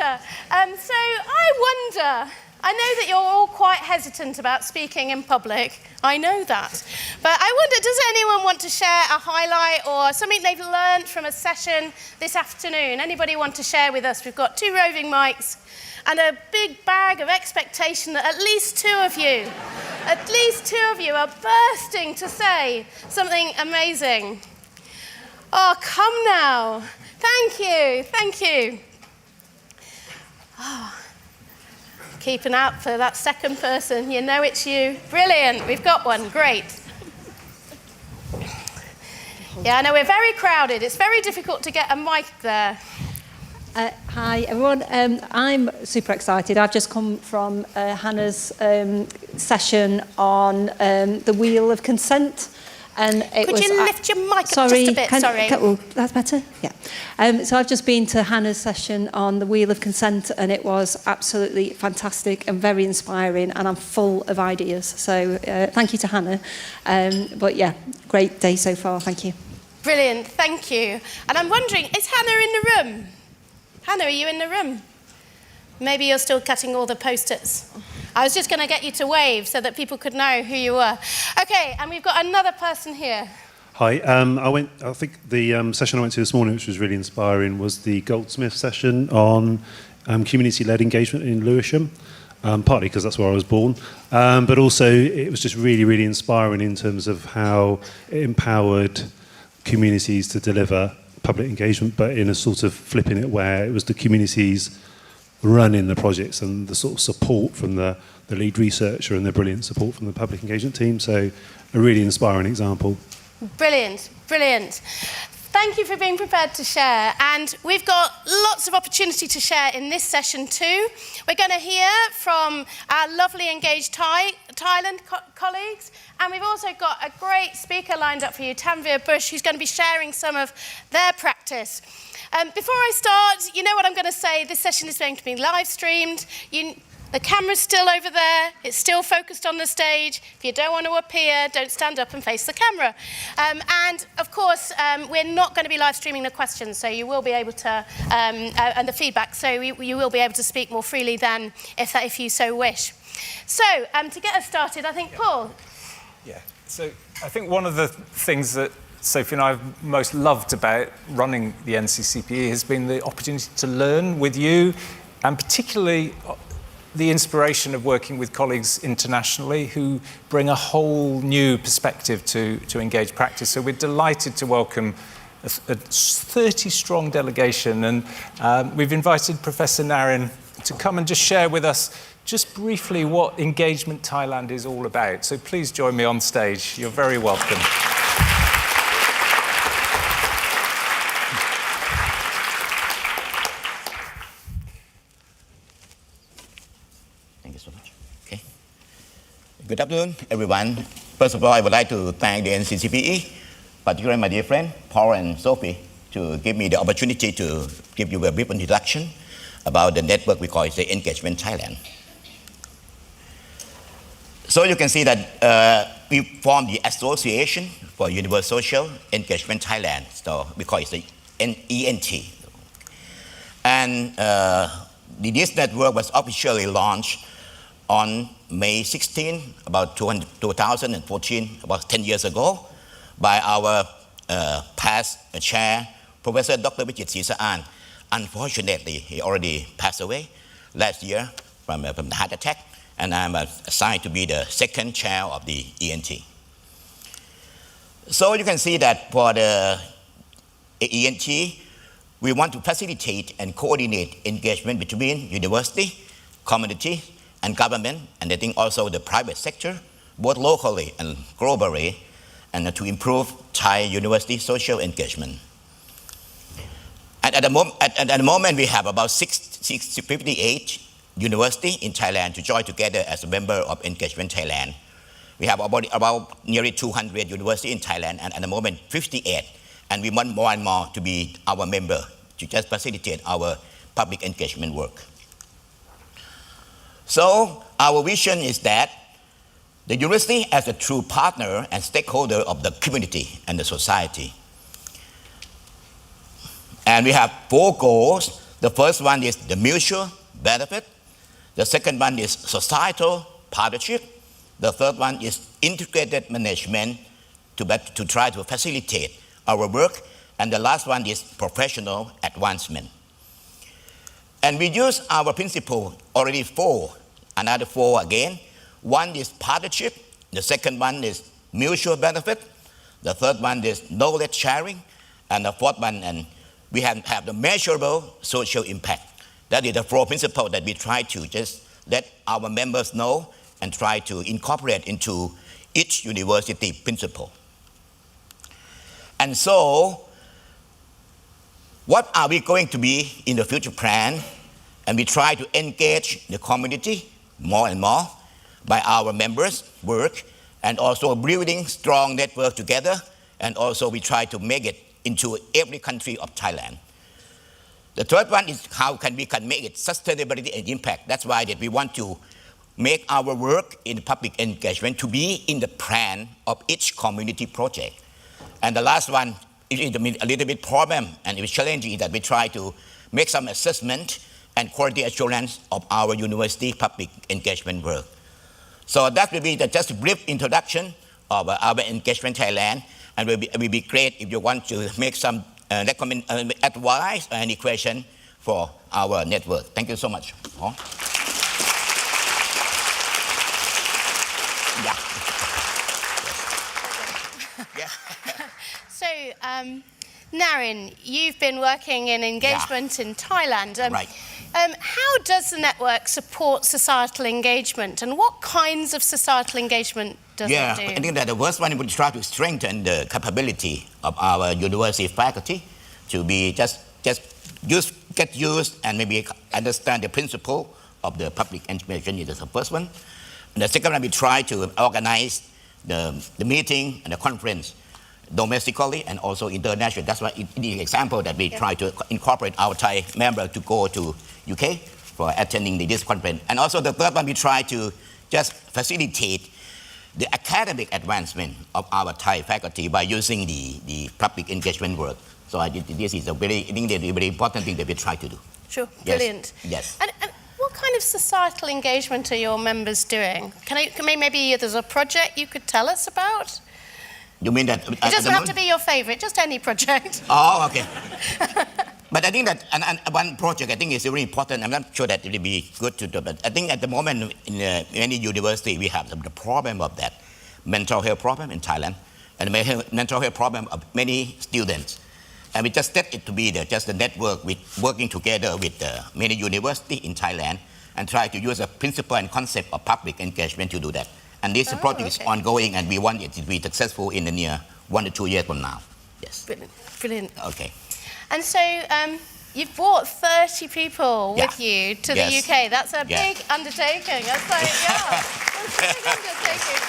pleasure. So I wonder, I know that you're all quite hesitant about speaking in public. I know that. But I wonder, does anyone want to share a highlight or something they've learned from a session this afternoon? Anybody want to share with us? We've got 2 roving mics and a big bag of expectation that at least two of you are bursting to say something amazing. Oh, come now. Thank you. Oh, keeping out for that second person. You know it's you. Brilliant. We've got one. Great. Yeah, I know we're very crowded. It's very difficult to get a mic there. Hi, everyone. I'm super excited. I've just come from Hannah's session on the wheel of consent. And Could you lift your mic up just a bit? Sorry. Oh, that's better? Yeah. So I've just been to Hannah's session on the wheel of consent, and it was absolutely fantastic and very inspiring, and I'm full of ideas. So thank you to Hannah. But yeah, great day so far. Thank you. Brilliant. Thank you. And I'm wondering, is Hannah in the room? Hannah, are you in the room? Maybe you're still cutting all the post-its. I was just going to get you to wave so that people could know who you were. Okay, and we've got another person here. Hi, I think the session I went to this morning, which was really inspiring, was the Goldsmith session on community-led engagement in Lewisham, partly because that's where I was born, but also it was just really, really inspiring in terms of how it empowered communities to deliver public engagement, but in a sort of flipping it where it was the communities running the projects and the sort of support from the lead researcher and the brilliant support from the public engagement team. So a really inspiring example. Brilliant. Thank you for being prepared to share. And we've got lots of opportunity to share in this session too. We're going to hear from our lovely engaged Thailand colleagues. And we've also got a great speaker lined up for you, Tanvir, who's going to be sharing some of their practice. Before I start, you know what I'm going to say. This session is going to be live streamed. The camera's still over there. It's still focused on the stage. If you don't want to appear, don't stand up and face the camera. And of course, we're not going to be live streaming the questions, so you will be able to, and the feedback, so you will be able to speak more freely then, if you so wish. So, to get us started, I think, Paul. Yeah, so I think one of the things that Sophie and I have most loved about running the NCCPE has been the opportunity to learn with you, and particularly the inspiration of working with colleagues internationally who bring a whole new perspective to engage practice. So we're delighted to welcome a 30-strong delegation, and we've invited Professor Narin to come and just share with us just briefly what Engagement Thailand is all about. So please join me on stage. You're very welcome. Good afternoon, everyone. First of all, I would like to thank the NCCPE, particularly my dear friend, Paul and Sophie, to give me the opportunity to give you a brief introduction about the network we call it the Engagement Thailand. So you can see that we formed the Association for Universal Social Engagement Thailand, so we call it the ENT. And this network was officially launched on May 16, about 2014, about 10 years ago, by our past chair, Professor Dr. Vichit Sisaan. Unfortunately, he already passed away last year from the heart attack, and I'm assigned to be the second chair of the ENT. So you can see that for the ENT, we want to facilitate and coordinate engagement between university, community, and government, and I think also the private sector, both locally and globally, and to improve Thai university social engagement. And at the moment, we have about 58 universities in Thailand to join together as a member of Engagement Thailand. We have about nearly 200 universities in Thailand, and at the moment, 58. And we want more and more to be our member to just facilitate our public engagement work. So our vision is that the university as a true partner and stakeholder of the community and the society. And we have 4 goals The first one is the mutual benefit. The second one is societal partnership. The third one is integrated management to try to facilitate our work. And the last one is professional advancement. And we use our principle already another four again. One is partnership. The second one is mutual benefit. The third one is knowledge sharing. And the fourth one, and we have the measurable social impact. That is the four principles that we try to just let our members know and try to incorporate into each university principle. And so, what are we going to be in the future plan? And we try to engage the community more and more by our members' work, and also building strong network together, and also we try to make it into every country of Thailand. The third one is how we can make it sustainability and impact. That's why that we want to make our work in public engagement to be in the plan of each community project. And the last one is a little bit problem and it's challenging that we try to make some assessment and quality assurance of our university public engagement work. So that will be just a brief introduction of our Engagement Thailand, and it will be great if you want to make some advice or any question for our network. Thank you so much. Oh. Yeah. So, Narin, you've been working in engagement in Thailand. Right. How does the network support societal engagement, and what kinds of societal engagement does it do? I think that the first one would try to strengthen the capability of our university faculty to be get used and maybe understand the principle of the public engagement. Is the first one. And the second one, we try to organize the meeting and the conference domestically and also internationally. That's why the example that we try to incorporate our Thai member to go to UK for attending this conference. And also the third one, we try to just facilitate the academic advancement of our Thai faculty by using the public engagement work. So this is a very important thing that we try to do. Sure, brilliant. Yes. And what kind of societal engagement are your members doing? Maybe there's a project you could tell us about? You mean that? It doesn't have to be your favorite, just any project. Oh, okay. But I think that one project I think is very important. I'm not sure that it will be good to do, but I think at the moment in any university we have the problem of that mental health problem in Thailand and the mental health problem of many students. And we just set it to be just a network with working together with many universities in Thailand and try to use a principle and concept of public engagement to do that. And this project is ongoing, and we want it to be successful in the near 1 to 2 years from now. Yes. Brilliant. Okay. And so you've brought 30 people with you to the UK. That's a big undertaking. That's like, that's a big undertaking.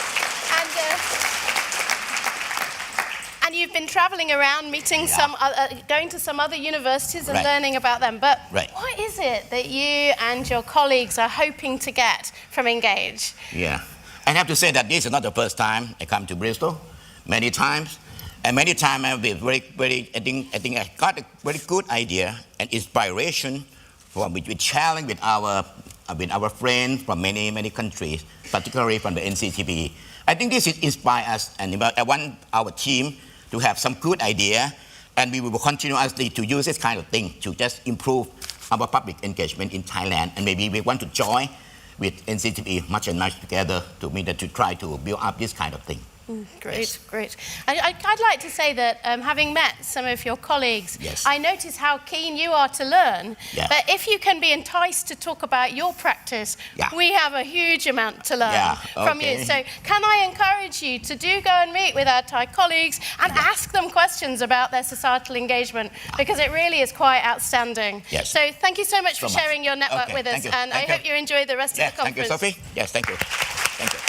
And you've been traveling around, meeting going to some other universities and learning about them. But what is it that you and your colleagues are hoping to get from Engage? Yeah. I have to say that this is not the first time I come to Bristol. Many times. And many times I've been I think I got a very good idea and inspiration from which we challenge with our friends from many countries, particularly from the NCTP. I think this inspires us, and I want our team to have some good idea, and we will continuously to use this kind of thing to just improve our public engagement in Thailand, and maybe we want to join with NCTP much together to try to build up this kind of thing. Great. I'd like to say that having met some of your colleagues, I notice how keen you are to learn. But if you can be enticed to talk about your practice, we have a huge amount to learn from you. So can I encourage you to go and meet with our Thai colleagues and ask them questions about their societal engagement, because it really is quite outstanding. So thank you so much for sharing your network with us, and I hope you enjoy the rest of the conference. Thank you, Sophie. Yes, thank you. Thank you.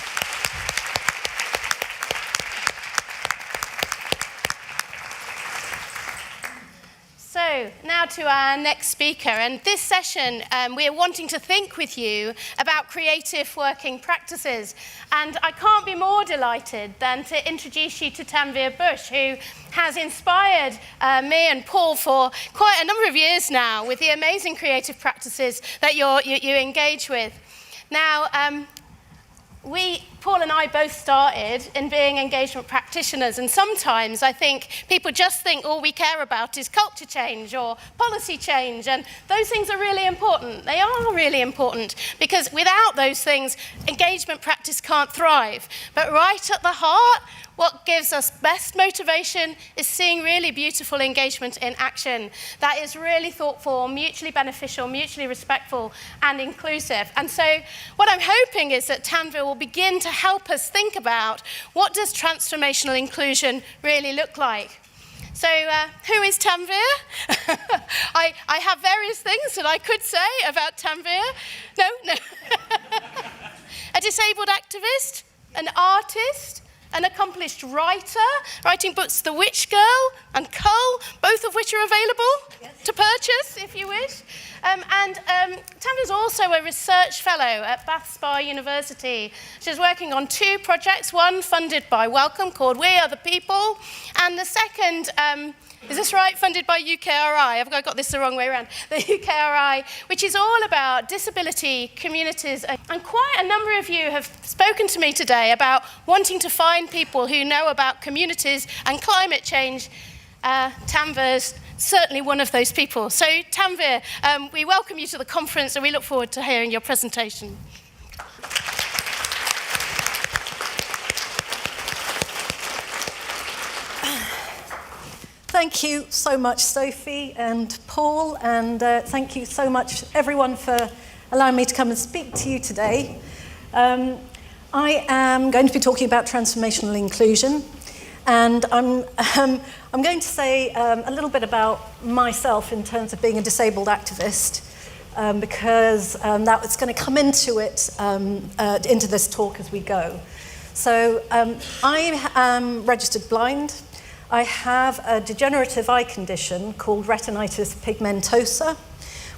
So So, now to our next speaker. And this session, we're wanting to think with you about creative working practices. And I can't be more delighted than to introduce you to Tanvir Bush, who has inspired me and Paul for quite a number of years now with the amazing creative practices that you engage with. Now, Paul and I both started in being engagement practitioners, and sometimes I think people just think all we care about is culture change or policy change, and those things are really important. They are really important, because without those things, engagement practice can't thrive. But right at the heart, what gives us best motivation is seeing really beautiful engagement in action that is really thoughtful, mutually beneficial, mutually respectful, and inclusive. And so what I'm hoping is that Tanvir will begin to help us think about what does transformational inclusion really look like. So who is Tanvir? I have various things that I could say about Tanvir. No. A disabled activist, an artist, an accomplished writer, writing books The Witch Girl and Cull, both of which are available to purchase if you wish. Tanvir is also a research fellow at Bath Spa University. She's working on 2 projects, one funded by Wellcome called We Are the People, and the second, is this right, funded by UKRI? I've got this the wrong way around. The UKRI, which is all about disability communities. And quite a number of you have spoken to me today about wanting to find people who know about communities and climate change. Tanvir's certainly one of those people. So Tanvir, we welcome you to the conference and we look forward to hearing your presentation. Thank you so much, Sophie and Paul, and thank you so much, everyone, for allowing me to come and speak to you today. I am going to be talking about transformational inclusion, and I'm going to say a little bit about myself in terms of being a disabled activist, because that's going to come into it, into this talk as we go. So I am registered blind. I have a degenerative eye condition called retinitis pigmentosa,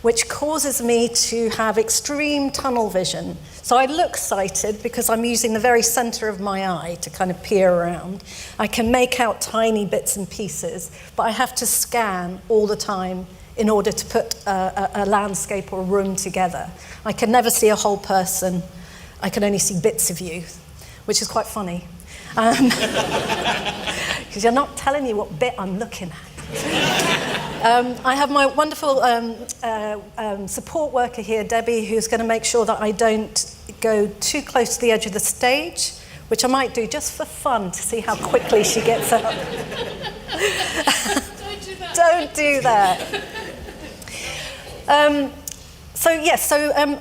which causes me to have extreme tunnel vision. So I look sighted because I'm using the very center of my eye to kind of peer around. I can make out tiny bits and pieces, but I have to scan all the time in order to put a landscape or a room together. I can never see a whole person. I can only see bits of you, which is quite funny. Because you're not telling me what bit I'm looking at. I have my wonderful support worker here, Debbie, who's going to make sure that I don't go too close to the edge of the stage, which I might do just for fun to see how quickly she gets up. Don't do that.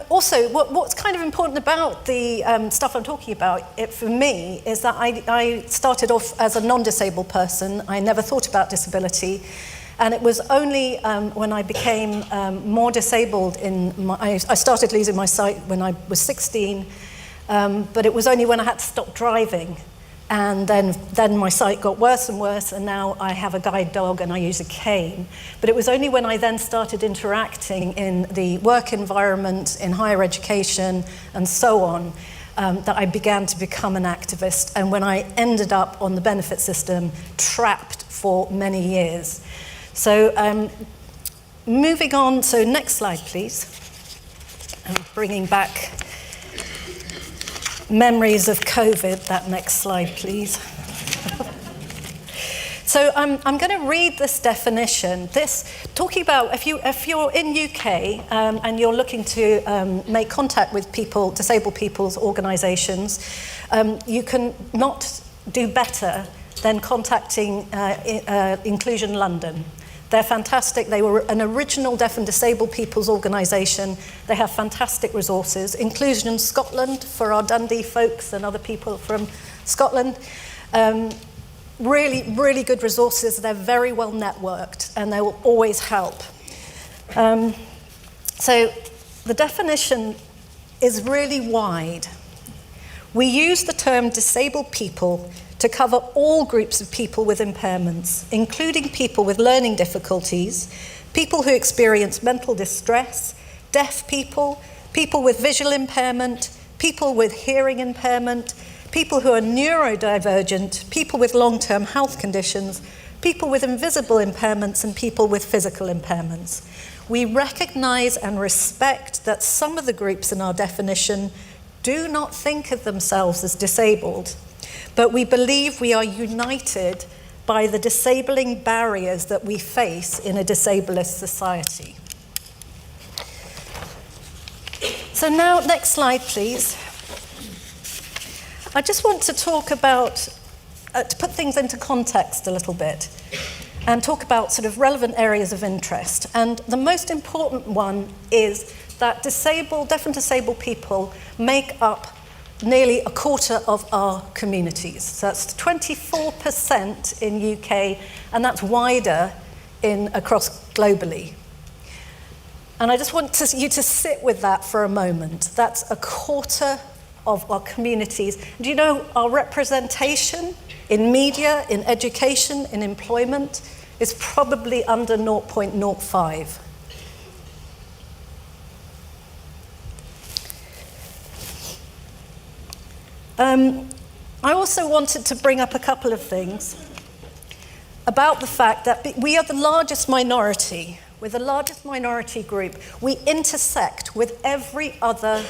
Also, what's kind of important about the stuff I'm talking about, for me, is that I started off as a non-disabled person. I never thought about disability. And it was only when I became more disabled I started losing my sight when I was 16, but it was only when I had to stop driving. And then my sight got worse and worse, and now I have a guide dog and I use a cane. But it was only when I then started interacting in the work environment, in higher education, and so on, that I began to become an activist, and when I ended up on the benefit system, trapped for many years. So moving on, so next slide, please. I'm bringing back memories of COVID. That next slide, please. So I'm going to read this definition. This talking about if you're in UK and you're looking to make contact with disabled people's organisations, you can not do better than contacting Inclusion London. They're fantastic. They were an original deaf and disabled people's organisation. They have fantastic resources. Inclusion Scotland for our Dundee folks and other people from Scotland. Really, really good resources. They're very well networked and they will always help. So the definition is really wide. We use the term disabled people to cover all groups of people with impairments, including people with learning difficulties, people who experience mental distress, deaf people, people with visual impairment, people with hearing impairment, people who are neurodivergent, people with long-term health conditions, people with invisible impairments, and people with physical impairments. We recognize and respect that some of the groups in our definition do not think of themselves as disabled, but we believe we are united by the disabling barriers that we face in a disablist society. So now, next slide, please. I just want to talk about, to put things into context a little bit, and talk about sort of relevant areas of interest. And the most important one is that deaf and disabled people make up nearly a quarter of our communities. So that's 24% in UK, and that's wider across globally. And I just want you to sit with that for a moment. That's a quarter of our communities. Do you know our representation in media, in education, in employment is probably under 0.05. I also wanted to bring up a couple of things about the fact that we are the largest minority. We're the largest minority group. We intersect with every other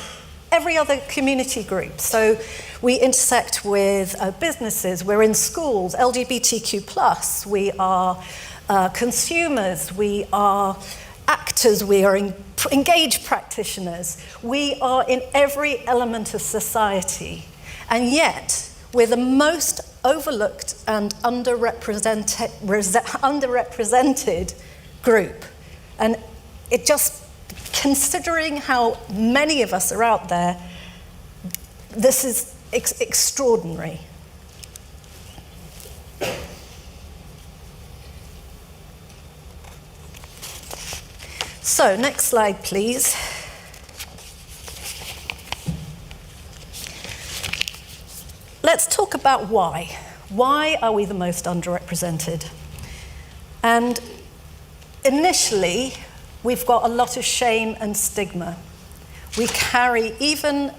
community group. So we intersect with businesses, we're in schools, LGBTQ+, we are consumers, we are actors, we are engaged practitioners. We are in every element of society. And yet, we're the most overlooked and underrepresented group. And it just, considering how many of us are out there, this is extraordinary. So, next slide, please. Let's talk about why. Why are we the most underrepresented? And initially, we've got a lot of shame and stigma. We carry, even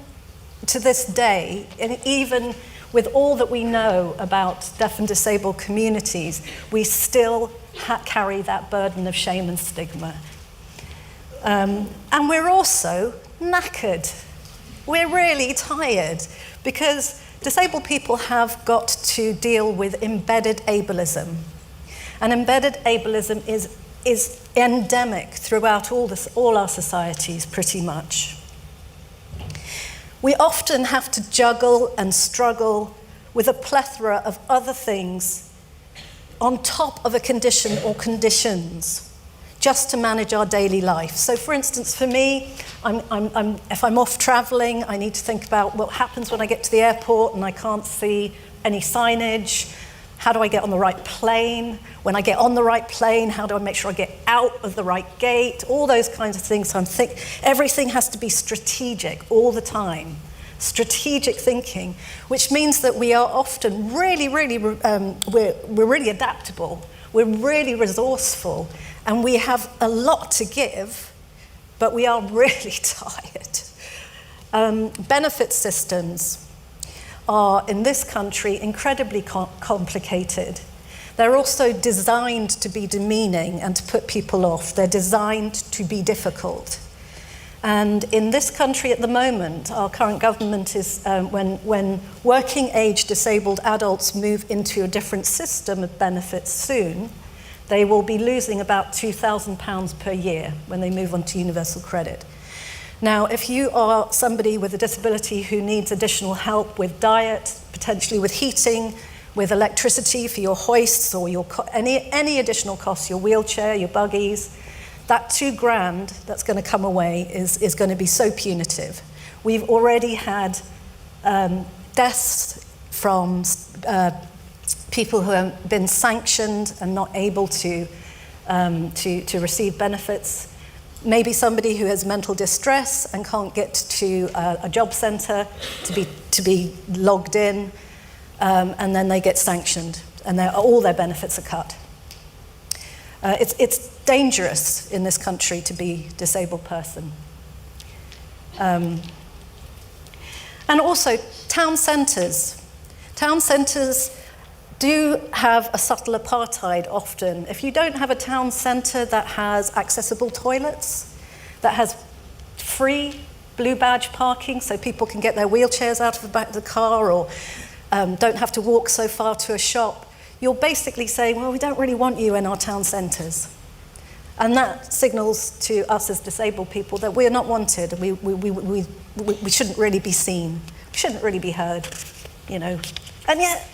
to this day, and even with all that we know about deaf and disabled communities, we still carry that burden of shame and stigma. And we're also knackered. We're really tired because disabled people have got to deal with embedded ableism. And embedded ableism is endemic throughout all our societies, pretty much. We often have to juggle and struggle with a plethora of other things on top of a condition or conditions just to manage our daily life. So for instance, for me, if I'm off traveling, I need to think about what happens when I get to the airport and I can't see any signage. How do I get on the right plane? When I get on the right plane, how do I make sure I get out of the right gate? All those kinds of things. So everything has to be strategic all the time. Strategic thinking, which means that we are often really, we're really adaptable. We're really resourceful, and we have a lot to give, but we are really tired. Benefit systems are, in this country, incredibly complicated. They're also designed to be demeaning and to put people off. They're designed to be difficult. And in this country at the moment, our current government is, when working age disabled adults move into a different system of benefits soon, they will be losing about £2,000 per year when they move on to universal credit. Now, if you are somebody with a disability who needs additional help with diet, potentially with heating, with electricity for your hoists or any additional costs, your wheelchair, your buggies, that £2,000 that's going to come away is going to be so punitive. We've already had deaths from people who have been sanctioned and not able to receive benefits. Maybe somebody who has mental distress and can't get to a job centre to be logged in, and then they get sanctioned, and all their benefits are cut. It's dangerous in this country to be a disabled person. And also town centres. Town centres do have a subtle apartheid often. If you don't have a town centre that has accessible toilets, that has free blue badge parking so people can get their wheelchairs out of the back of the car, or don't have to walk so far to a shop, you're basically saying, well, we don't really want you in our town centres. And that signals to us as disabled people that we're not wanted. We shouldn't really be seen. We shouldn't really be heard, you know. And yet,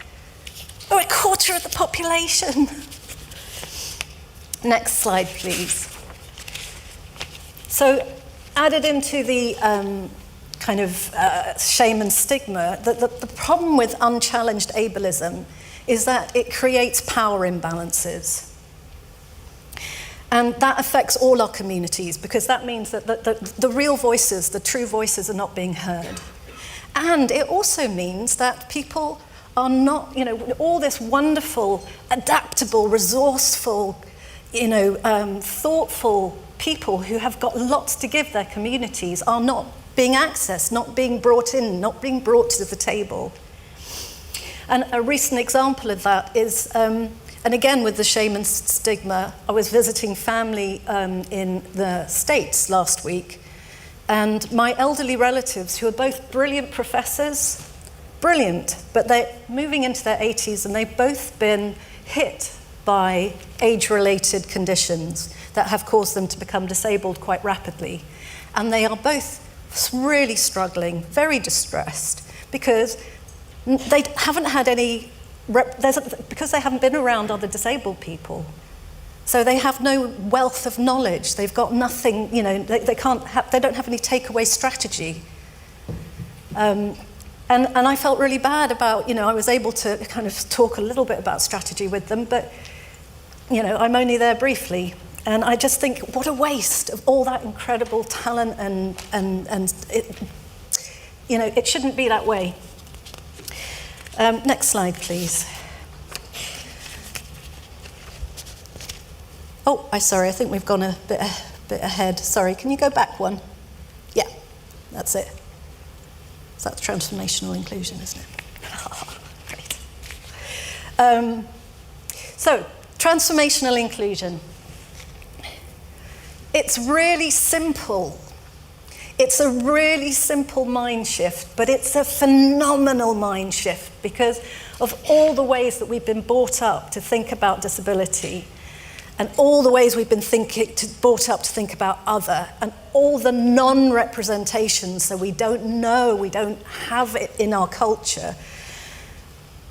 we're a quarter of the population. Next slide, please. So, added into the kind of shame and stigma, the problem with unchallenged ableism is that it creates power imbalances. And that affects all our communities, because that means that the real voices, the true voices, are not being heard. And it also means that people are not, you know, all this wonderful, adaptable, resourceful, you know, thoughtful people who have got lots to give their communities are not being accessed, not being brought in, not being brought to the table. And a recent example of that is, and again with the shame and stigma, I was visiting family in the States last week, and my elderly relatives, who are both brilliant professors, brilliant, but they're moving into their 80s, and they've both been hit by age-related conditions that have caused them to become disabled quite rapidly. And they are both really struggling, very distressed, because they haven't had any, because they haven't been around other disabled people. So they have no wealth of knowledge. They've got nothing, you know, they don't have any takeaway strategy. And I felt really bad about, you know, I was able to kind of talk a little bit about strategy with them, but, you know, I'm only there briefly. And I just think, what a waste of all that incredible talent, and it, you know, it shouldn't be that way. Next slide, please. Oh, sorry, I think we've gone a bit ahead. Sorry, can you go back one? Yeah, that's it. So that's transformational inclusion, isn't it? Great. So, transformational inclusion. It's really simple. It's a really simple mind shift, but it's a phenomenal mind shift because of all the ways that we've been brought up to think about disability, and all the ways we've been brought up to think about other, and all the non-representations, so we don't know, we don't have it in our culture.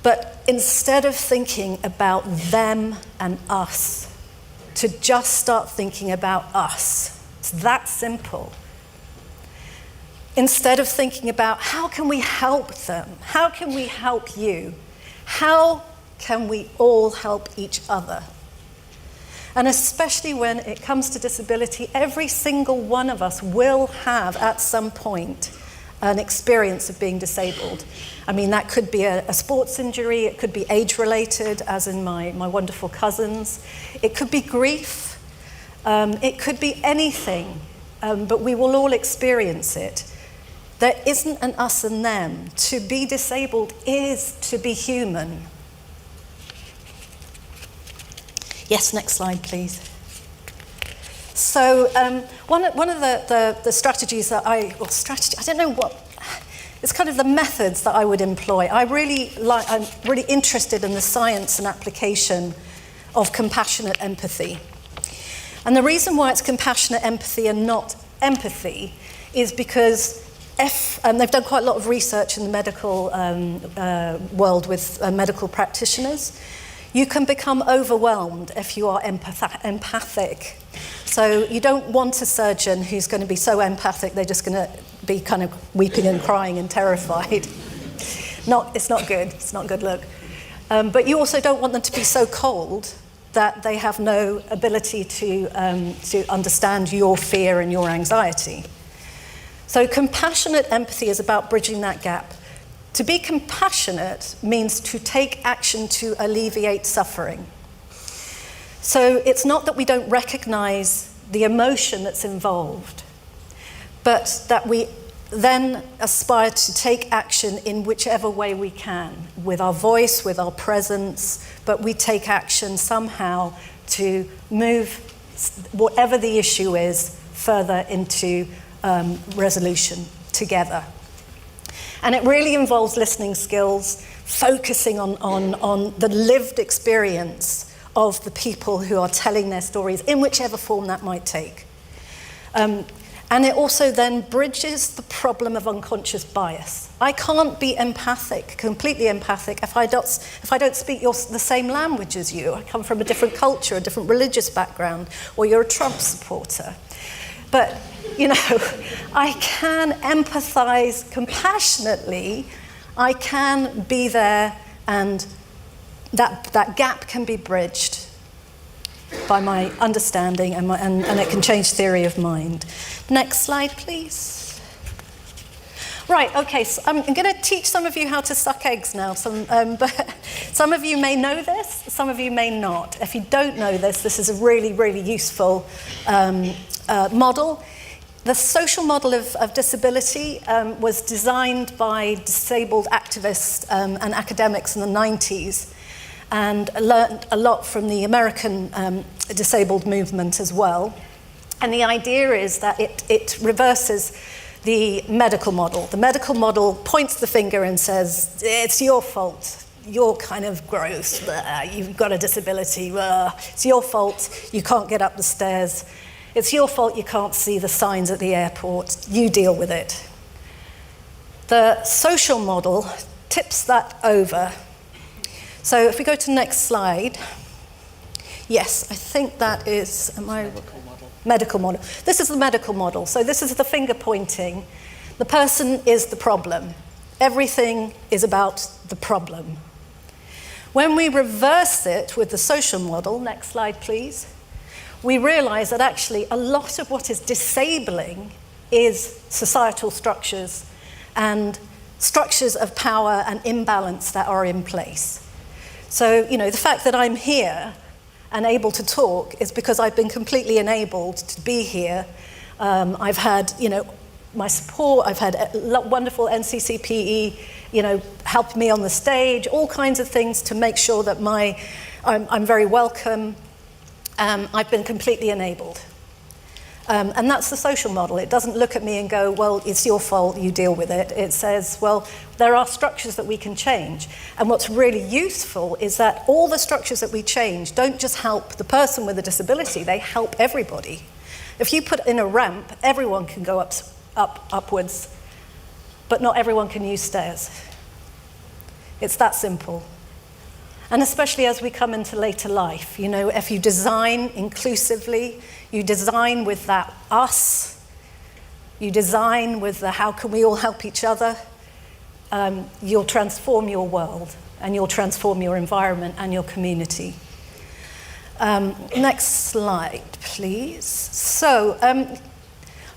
But instead of thinking about them and us, to just start thinking about us. It's that simple. Instead of thinking about how can we help them? How can we help you? How can we all help each other? And especially when it comes to disability, every single one of us will have at some point an experience of being disabled. I mean, that could be a sports injury, it could be age-related, as in my wonderful cousins. It could be grief, it could be anything, but we will all experience it. There isn't an us and them. To be disabled is to be human. Yes, next slide, please. So one of the strategies that I don't know what, it's kind of the methods that I would employ. I'm really interested in the science and application of compassionate empathy. And the reason why it's compassionate empathy and not empathy is because they've done quite a lot of research in the medical world with medical practitioners. You can become overwhelmed if you are empathic. So you don't want a surgeon who's going to be so empathic they're just going to be kind of weeping and crying and terrified. It's not good. It's not a good look. But you also don't want them to be so cold that they have no ability to understand your fear and your anxiety. So compassionate empathy is about bridging that gap. To be compassionate means to take action to alleviate suffering. So it's not that we don't recognize the emotion that's involved, but that we then aspire to take action in whichever way we can, with our voice, with our presence, but we take action somehow to move whatever the issue is further into resolution together. And it really involves listening skills, focusing on the lived experience of the people who are telling their stories, in whichever form that might take. And it also then bridges the problem of unconscious bias. I can't be empathic, completely empathic, if I don't speak the same language as you. I come from a different culture, a different religious background, or you're a Trump supporter. But, I can empathize compassionately. I can be there, and that gap can be bridged by my understanding, and it can change theory of mind. Next slide, please. Right, okay, so I'm going to teach some of you how to suck eggs now. But some of you may know this, some of you may not. If you don't know this, this is a really, really useful model. The social model of disability was designed by disabled activists and academics in the 90s, and learned a lot from the American disabled movement as well. And the idea is that it reverses the medical model. The medical model points the finger and says, it's your fault. You're kind of gross. You've got a disability. It's your fault. You can't get up the stairs. It's your fault you can't see the signs at the airport. You deal with it. The social model tips that over. So if we go to next slide. Yes, I think that is, medical model. This is the medical model. So this is the finger pointing. The person is the problem. Everything is about the problem. When we reverse it with the social model, next slide please, we realize that actually a lot of what is disabling is societal structures and structures of power and imbalance that are in place. So, the fact that I'm here and able to talk is because I've been completely enabled to be here. I've had, my support. I've had wonderful NCCPE, help me on the stage, all kinds of things to make sure that I'm very welcome. I've been completely enabled. And that's the social model. It doesn't look at me and go, well, it's your fault, you deal with it. It says, well, there are structures that we can change. And what's really useful is that all the structures that we change don't just help the person with a disability, they help everybody. If you put in a ramp, everyone can go upwards, but not everyone can use stairs. It's that simple. And especially as we come into later life, if you design inclusively, you design with that us, you design with the how can we all help each other, you'll transform your world and you'll transform your environment and your community. Next slide, please. So, I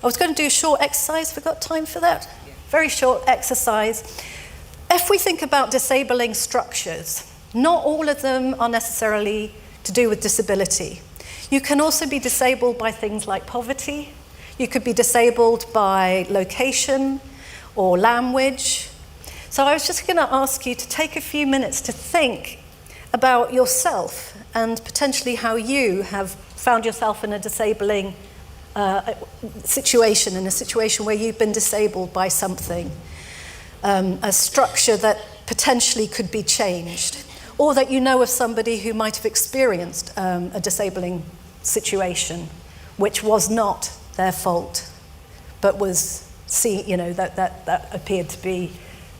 was going to do a short exercise. Have we got time for that? Yeah. Very short exercise. If we think about disabling structures, not all of them are necessarily to do with disability. You can also be disabled by things like poverty. You could be disabled by location or language. So I was just going to ask you to take a few minutes to think about yourself and potentially how you have found yourself in a disabling situation, in a situation where you've been disabled by something, a structure that potentially could be changed, or that you know of somebody who might have experienced a disabling situation, which was not their fault, but was that appeared to be,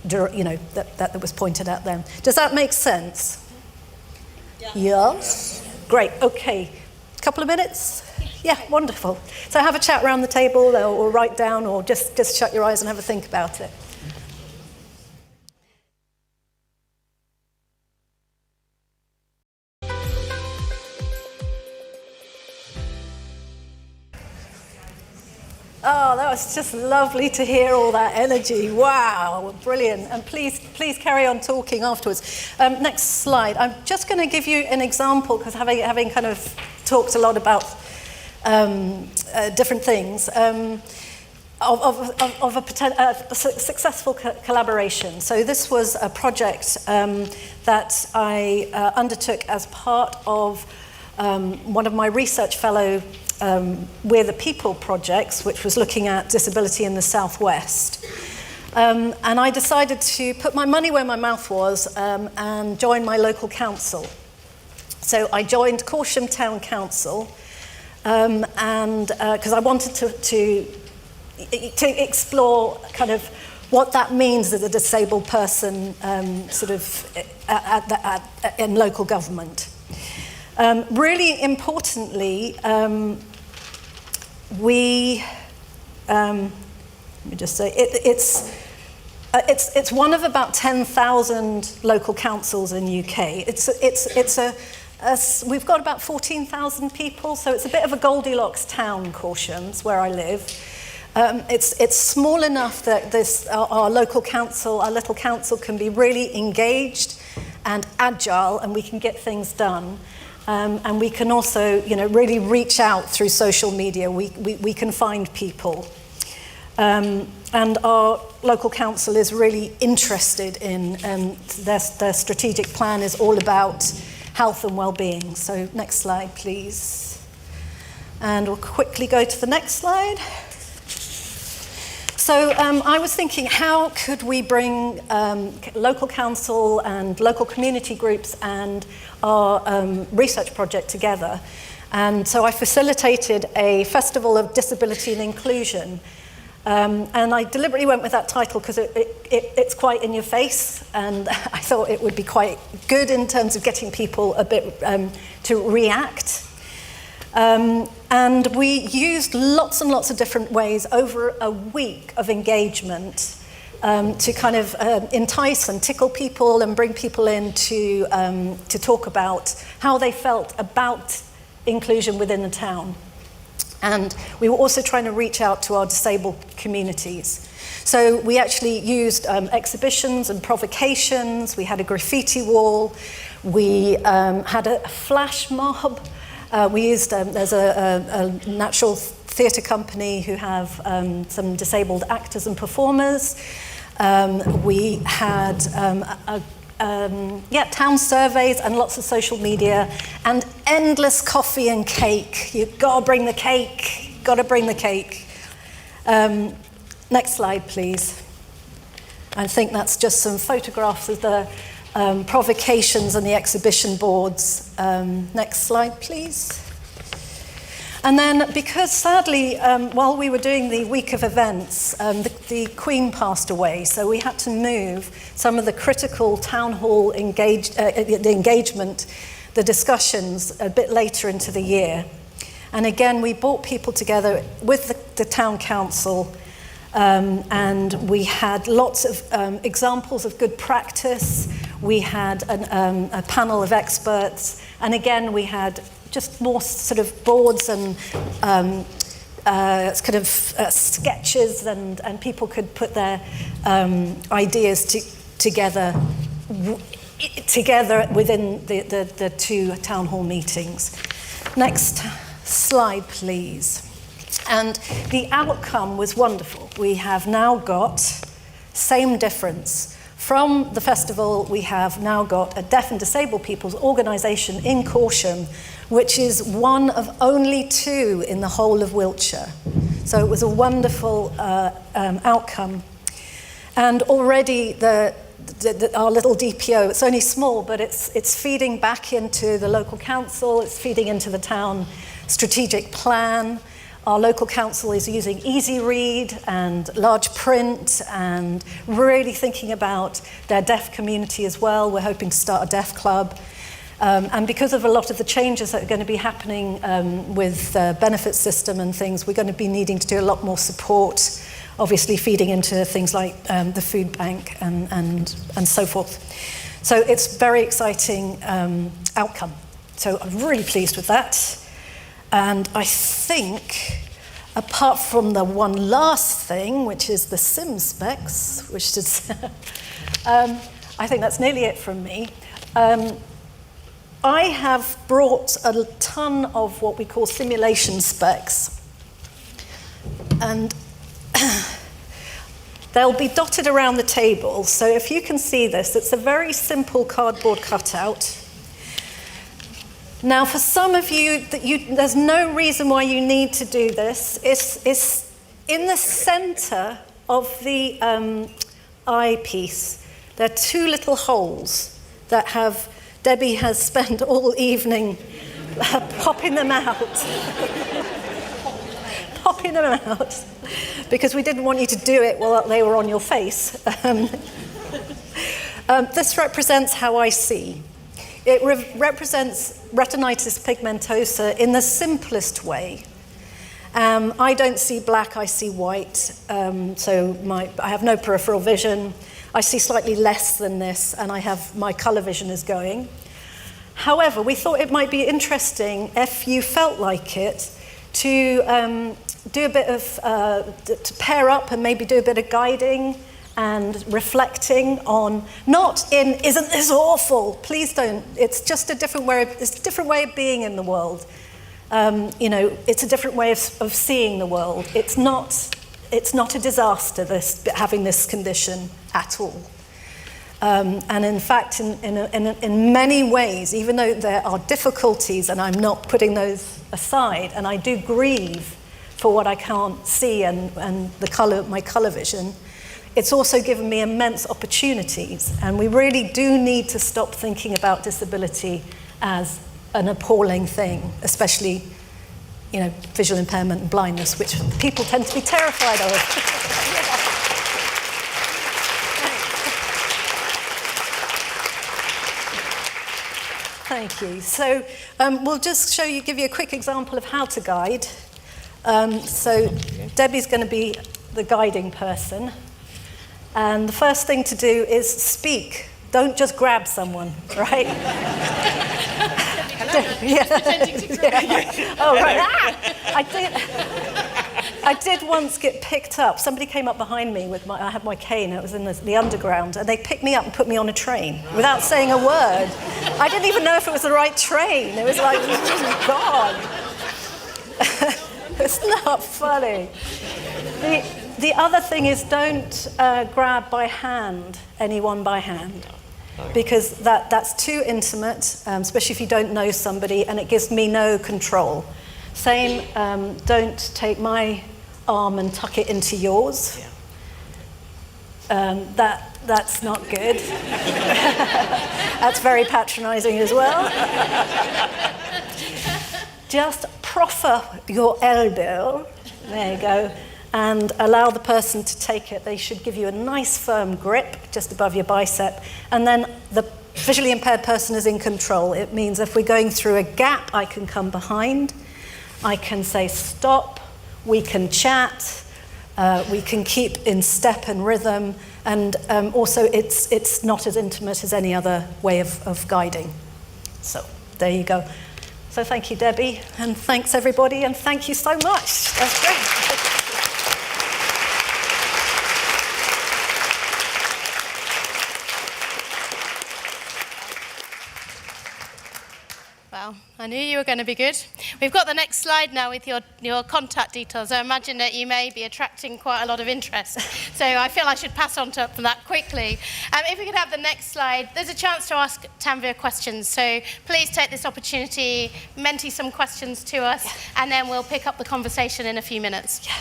that was pointed at them. Does that make sense? Yeah. Yes? Great, okay. Couple of minutes? Yeah, wonderful. So have a chat around the table or write down or just shut your eyes and have a think about it. Oh, that was just lovely to hear all that energy. Wow, brilliant. And please carry on talking afterwards. Next slide. I'm just going to give you an example, because having kind of talked a lot about different things, of a successful collaboration. So this was a project that I undertook as part of one of my research fellow We're the People projects, which was looking at disability in the Southwest. And I decided to put my money where my mouth was and join my local council. So I joined Corsham Town Council, and because I wanted to explore kind of what that means as a disabled person in local government. Really importantly, let me just say, it's one of about 10,000 local councils in UK. We've got about 14,000 people, so it's a bit of a Goldilocks town, Corsham's, where I live. It's small enough that our local council, our little council, can be really engaged and agile, and we can get things done. And we can also, really reach out through social media. We can find people. And our local council is really interested in, their strategic plan is all about health and well-being. So next slide, please. And we'll quickly go to the next slide. So I was thinking, how could we bring local council and local community groups and our research project together? And so I facilitated a festival of disability and inclusion. And I deliberately went with that title because it's quite in your face, and I thought it would be quite good in terms of getting people a bit to react. And we used lots and lots of different ways over a week of engagement to kind of entice and tickle people and bring people in to talk about how they felt about inclusion within the town. And we were also trying to reach out to our disabled communities. So we actually used exhibitions and provocations. We had a graffiti wall. We had a flash mob. We used, there's a natural theatre company who have some disabled actors and performers. We had town surveys and lots of social media and endless coffee and cake. You've got to bring the cake, Next slide, please. I think that's just some photographs of the provocations and the exhibition boards. Next slide, please. And then, because sadly, while we were doing the week of events, the Queen passed away, so we had to move some of the critical town hall engagement, the discussions, a bit later into the year. And again, we brought people together with the town council, and we had lots of examples of good practice. We had a panel of experts, and again, we had just more sort of boards and sketches, and people could put their ideas together within the two town hall meetings. Next slide, please. And the outcome was wonderful. We have now got same difference. From the festival, we have now got a deaf and disabled people's organisation in Corsham, which is one of only 2 in the whole of Wiltshire. So it was a wonderful outcome. And already our little DPO, it's only small, but it's feeding back into the local council, it's feeding into the town strategic plan. Our local council is using easy read and large print and really thinking about their deaf community as well. We're hoping to start a deaf club. And because of a lot of the changes that are going to be happening with the benefit system and things, we're going to be needing to do a lot more support, obviously feeding into things like the food bank and so forth. So it's very exciting outcome. So I'm really pleased with that. And I think apart from the one last thing, which is the sim specs, which is, I think that's nearly it from me. I have brought a ton of what we call simulation specs. And they'll be dotted around the table. So if you can see this, it's a very simple cardboard cutout. Now, for some of you, there's no reason why you need to do this. It's in the center of the eyepiece. There are two little holes that Debbie has spent all evening popping them out. Popping them out, because we didn't want you to do it while they were on your face. This represents how I see. It represents retinitis pigmentosa in the simplest way. I don't see black, I see white, so I have no peripheral vision. I see slightly less than this, and my colour vision is going. However, we thought it might be interesting, if you felt like it, to do a bit of, to pair up and maybe do a bit of guiding and reflecting on, not in, isn't this awful? Please don't. It's just a different way of being in the world. It's a different way of seeing the world. It's not a disaster, having this condition at all. And in fact, in many ways, even though there are difficulties, and I'm not putting those aside, and I do grieve for what I can't see and my colour vision, it's also given me immense opportunities. And we really do need to stop thinking about disability as an appalling thing, especially, visual impairment and blindness, which people tend to be terrified of. Thank you. So we'll just give you a quick example of how to guide. So Debbie's going to be the guiding person. And the first thing to do is speak. Don't just grab someone, right? Oh, right. I did once get picked up. Somebody came up behind me I had my cane, it was in the underground, and they picked me up and put me on a train without saying a word. I didn't even know if it was the right train. It was like, oh, God. It's not funny. The other thing is, don't grab by hand, anyone by hand, because that's too intimate, especially if you don't know somebody, and it gives me no control. Same, don't take my arm and tuck it into yours. That's not good. That's very patronizing as well. Just proffer your elbow, there you go, and allow the person to take it. They should give you a nice firm grip just above your bicep, and then the visually impaired person is in control. It means if we're going through a gap, I can come behind, I can say stop, we can chat, we can keep in step and rhythm, and also it's not as intimate as any other way of guiding. So there you go. So thank you, Debbie, and thanks everybody, and thank you so much. That's great. Well, I knew you were going to be good. We've got the next slide now with your contact details. I imagine that you may be attracting quite a lot of interest. So I feel I should pass on to that quickly. If we could have the next slide, there's a chance to ask Tanvir questions. So please take this opportunity, mentee some questions to us, and then we'll pick up the conversation in a few minutes. Yeah.